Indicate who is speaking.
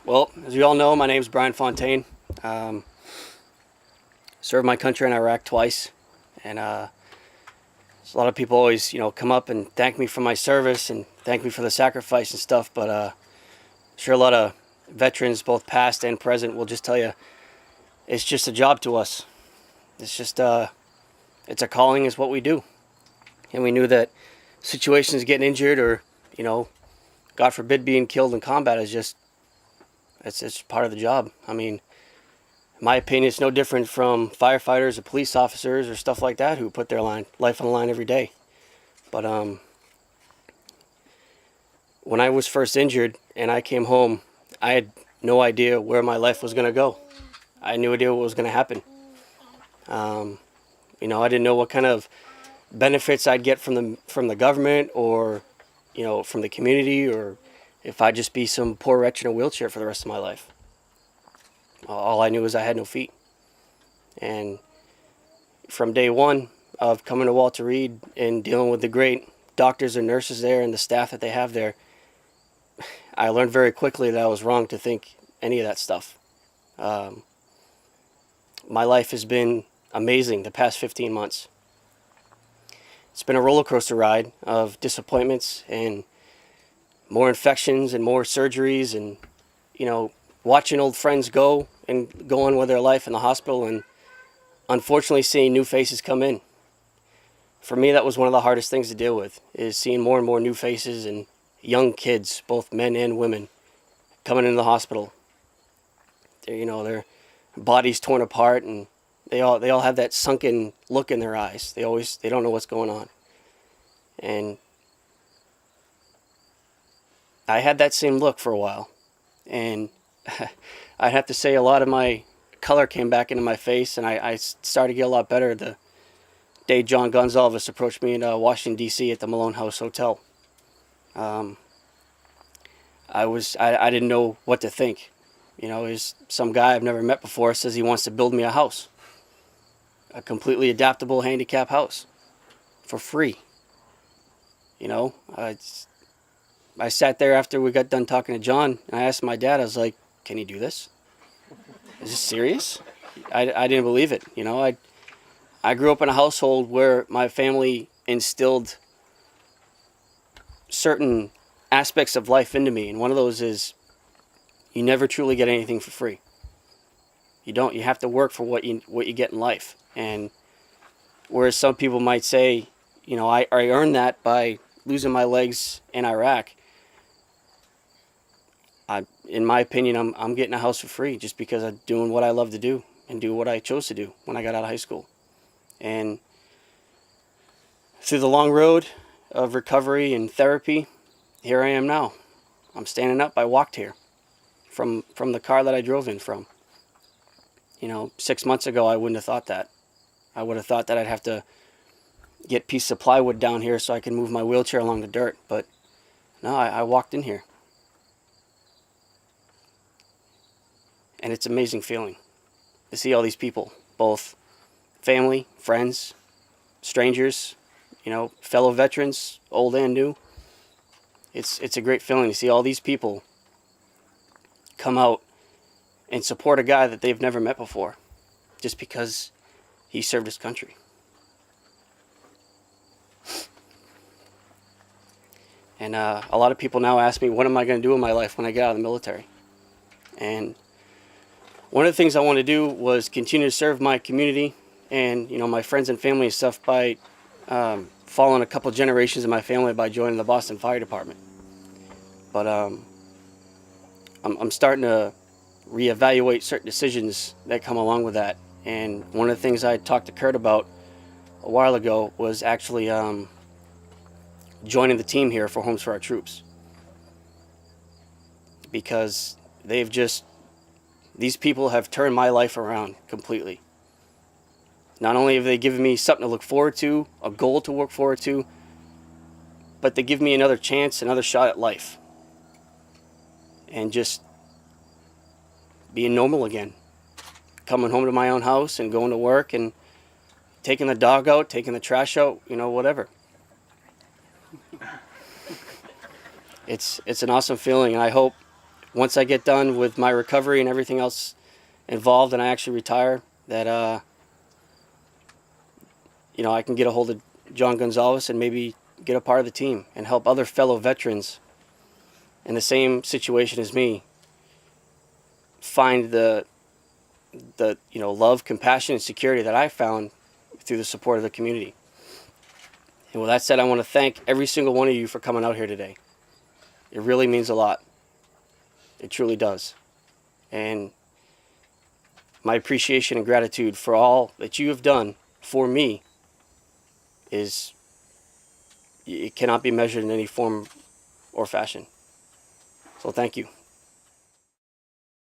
Speaker 1: Well, as you all know, my name is Brian Fountaine. Um, Served my country in Iraq twice, and a lot of people always, come up and thank me for my service and thank me for the sacrifice and stuff. But sure, a lot of veterans, both past and present, will just tell you it's just a job to us. It's just it's a calling, is what we do, and we knew that situations getting injured or, God forbid, being killed in combat is just it's part of the job. I mean, in my opinion, it's no different from firefighters or police officers or stuff like that who put their life on the line every day. But when I was first injured and I came home, I had no idea where my life was going to go. I had no idea what was going to happen. I didn't know what kind of benefits I'd get from the government or, from the community, or if I'd just be some poor wretch in a wheelchair for the rest of my life. All I knew was I had no feet. And from day one of coming to Walter Reed and dealing with the great doctors and nurses there and the staff that they have there, I learned very quickly that I was wrong to think any of that stuff. My life has been amazing the past 15 months. It's been a roller coaster ride of disappointments and more infections and more surgeries and, watching old friends go on with their life in the hospital and unfortunately seeing new faces come in. For me, that was one of the hardest things to deal with, is seeing more and more new faces and young kids, both men and women, coming into the hospital. Their bodies torn apart, and they all have that sunken look in their eyes. They don't know what's going on. And I had that same look for a while, and I'd have to say a lot of my color came back into my face, and I started to get a lot better the day John Gonzalez approached me in Washington, D.C. at the Malone House Hotel. I didn't know what to think. He's some guy I've never met before, says he wants to build me a house, a completely adaptable handicap house, for free. I sat there after we got done talking to John, and I asked my dad, I was like, can he do this? Is this serious? I didn't believe it. I grew up in a household where my family instilled certain aspects of life into me, and one of those is you never truly get anything for free. You don't. You have to work for what you get in life. And whereas some people might say, I earned that by losing my legs in Iraq, in my opinion, I'm getting a house for free just because I'm doing what I love to do and do what I chose to do when I got out of high school. And through the long road of recovery and therapy, here I am now. I'm standing up. I walked here from the car that I drove in from. 6 months ago, I wouldn't have thought that. I would have thought that I'd have to get pieces of plywood down here so I can move my wheelchair along the dirt. But no, I walked in here. And it's an amazing feeling to see all these people, both family, friends, strangers, fellow veterans, old and new. It's a great feeling to see all these people come out and support a guy that they've never met before just because he served his country. And a lot of people now ask me, what am I going to do in my life when I get out of the military? And one of the things I want to do was continue to serve my community and, my friends and family and stuff by following a couple generations of my family by joining the Boston Fire Department. But I'm starting to reevaluate certain decisions that come along with that. And one of the things I talked to Kurt about a while ago was actually joining the team here for Homes for Our Troops. Because these people have turned my life around completely. Not only have they given me something to look forward to, a goal to work forward to, but they give me another chance, another shot at life. And just being normal again. Coming home to my own house and going to work and taking the dog out, taking the trash out, whatever. It's an awesome feeling, and I hope once I get done with my recovery and everything else involved and I actually retire, that you know, I can get a hold of John Gonzalez and maybe get a part of the team and help other fellow veterans in the same situation as me find the you know, love, compassion, and security that I found through the support of the community. And with that said, I want to thank every single one of you for coming out here today. It really means a lot. It truly does. And my appreciation and gratitude for all that you have done for me is, it cannot be measured in any form or fashion. So thank you.